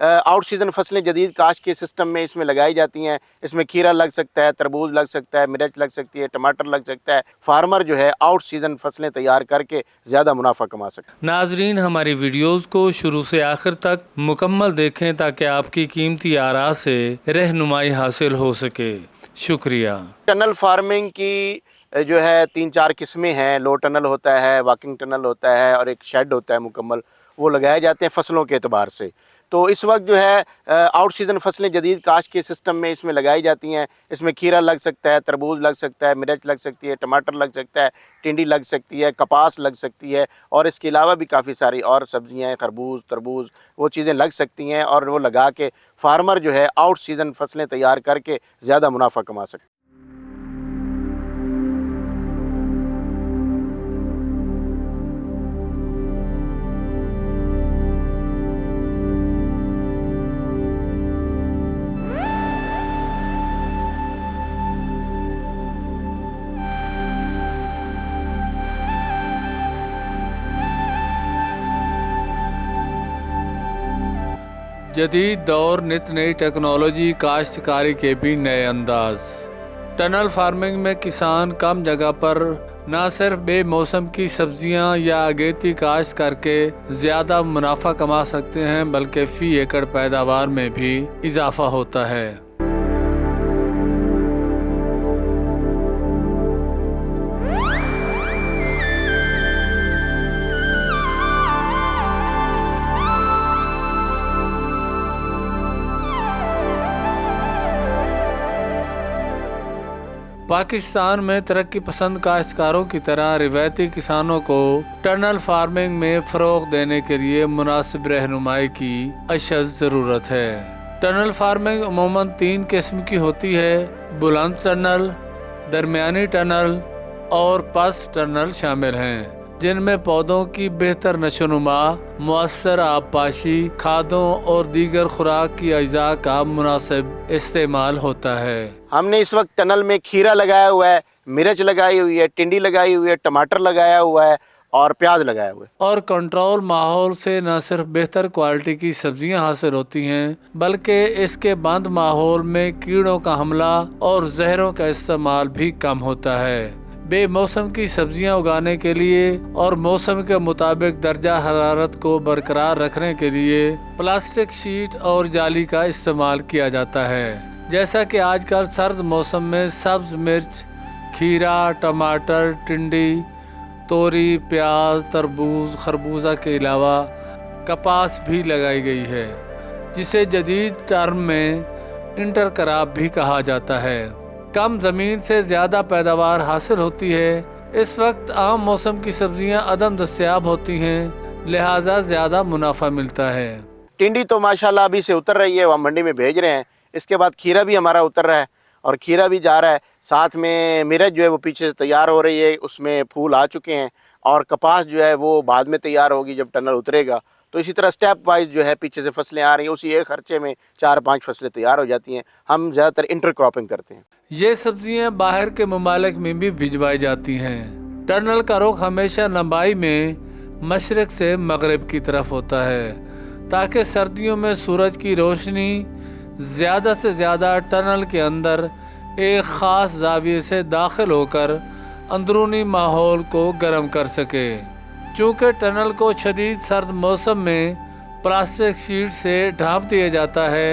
Out season फसलें जदीद काश्त के सिस्टम में इसमें लगाई जाती हैं। इसमें खीरा लग सकता है, तरबूज लग सकता है, मिर्च लग सकती है, टमाटर लग सकता है। फार्मर जो है आउट सीज़न फसलें तैयार करके ज़्यादा मुनाफा कमा सकते हैं। नाजरीन, हमारी वीडियोज़ को शुरू से आखिर तक मुकम्मल देखें ताकि आपकी कीमती आरा से रहनुमाई हासिल हो सके। शुक्रिया। टनल फार्मिंग की जो है 3-4 किस्में हैं। लो टनल होता है, वॉकिंग टनल होता है और एक शेड होता है मुकम्मल, वो लगाए जाते हैं फसलों के एतबार से। तो इस वक्त जो है आउट सीज़न फसलें जदीद काश्त के सिस्टम में इसमें लगाई जाती हैं। इसमें खीरा लग सकता है, तरबूज लग सकता है, मिर्च लग सकती है, टमाटर लग सकता है, टिंडी लग सकती है, कपास लग सकती है और इसके अलावा भी काफ़ी सारी और सब्जियां हैं, खरबूज, तरबूज, वो चीज़ें लग सकती हैं और वो लगा के फार्मर जो है आउट सीज़न फसलें तैयार करके ज़्यादा मुनाफा कमा सकते हैं। जदीद दौर, नित नई टेक्नोलॉजी, काश्तकारी के भी नए अंदाज। टनल फार्मिंग में किसान कम जगह पर न सिर्फ बेमौसम की सब्जियां या अगेती काश्त करके ज़्यादा मुनाफा कमा सकते हैं बल्कि फ़ी एकड़ पैदावार में भी इजाफा होता है। पाकिस्तान में तरक्की पसंद काश्तकारों की तरह रिवायती किसानों को टनल फार्मिंग में फ़रोग़ देने के लिए मुनासिब रहनुमाई की अशद ज़रूरत है। टनल फार्मिंग अमूमन 3 किस्म की होती है: बुलंद टनल, दरमियानी टनल और पस्त टनल शामिल हैं, जिनमें पौधों की बेहतर नशोनुमा, मुअस्सर आबपाशी, खादों और दीगर खुराक की अज्जा का मुनासिब इस्तेमाल होता है। हमने इस वक्त टनल में खीरा लगाया हुआ है, मिर्च लगाई हुई है, टिंडी लगाई हुई है, टमाटर लगाया हुआ है और प्याज लगाया हुआ है। और कंट्रोल माहौल से न सिर्फ बेहतर क्वालिटी की सब्जियां हासिल होती हैं बल्कि इसके बंद माहौल में कीड़ों का हमला और जहरों का इस्तेमाल भी कम होता है। बेमौसम की सब्जियां उगाने के लिए और मौसम के मुताबिक दर्जा हरारत को बरकरार रखने के लिए प्लास्टिक शीट और जाली का इस्तेमाल किया जाता है। जैसा कि आजकल सर्द मौसम में सब्ज मिर्च, खीरा, टमाटर, टिंडी, तोरी, प्याज, तरबूज, खरबूजा के अलावा कपास भी लगाई गई है, जिसे जदीद टर्म में इंटरक्रॉप भी कहा जाता है। कम ज़मीन से ज़्यादा पैदावार हासिल होती है। इस वक्त आम मौसम की सब्जियां अदम दस्तयाब होती हैं, लिहाजा ज़्यादा मुनाफा मिलता है। टिंडी तो माशाल्लाह अभी से उतर रही है, वो हम मंडी में भेज रहे हैं। इसके बाद खीरा भी हमारा उतर रहा है और खीरा भी जा रहा है। साथ में मिर्च जो है वो पीछे से तैयार हो रही है, उसमें फूल आ चुके हैं और कपास जो है वो बाद में तैयार होगी जब टनल उतरेगा। तो इसी तरह स्टेप वाइज जो है पीछे से फसलें आ रही हैं, उसी एक खर्चे में 4-5 फसलें तैयार हो जाती हैं। हम ज़्यादातर इंटरक्रॉपिंग करते हैं। ये सब्जियां बाहर के ममालिक में भी भिजवाई जाती हैं। टनल का रुख हमेशा लंबाई में मशरक़ से मगरिब की तरफ होता है ताकि सर्दियों में सूरज की रोशनी ज़्यादा से ज़्यादा टनल के अंदर एक ख़ास ज़ाविये से दाखिल होकर अंदरूनी माहौल को गर्म कर सके। चूँकि टनल को शदीद सर्द मौसम में प्लास्टिक शीट से ढाँप दिया जाता है,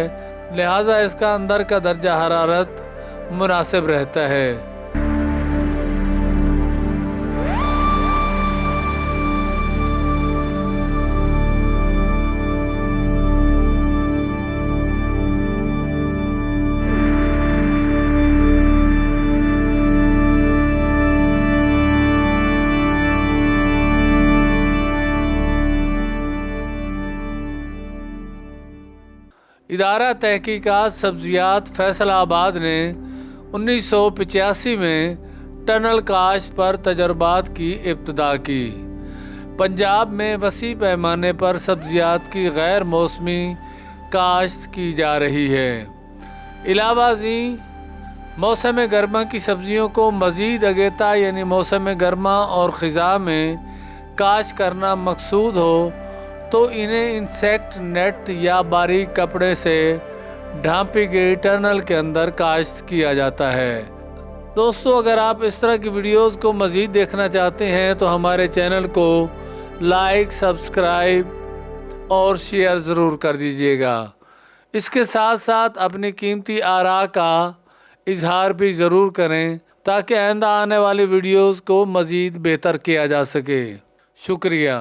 लिहाजा इसका अंदर का दर्जा हरारत मुनासिब रहता है। इदारा तहकीकात सब्जियात फैसलाबाद ने 1985 में टनल काश्त पर तजर्बात की इब्तिदा की। पंजाब में वसी पैमाने पर सब्जियात की गैर मौसमी काश्त की जा रही है। इलावाजी मौसम गर्मा की सब्जियों को मज़ीद अगेता यानी मौसम गर्मा और ख़िज़ा में काश्त करना मकसूद हो तो इन्हें इंसेक्ट नेट या बारीक कपड़े से ढांपी गई टनल के अंदर काश्त किया जाता है। दोस्तों, अगर आप इस तरह की वीडियोस को मज़ीद देखना चाहते हैं तो हमारे चैनल को लाइक, सब्सक्राइब और शेयर ज़रूर कर दीजिएगा। इसके साथ साथ अपनी कीमती आरा का इजहार भी ज़रूर करें ताकि आइंदा आने वाली वीडियोस को मज़ीद बेहतर किया जा सके। शुक्रिया।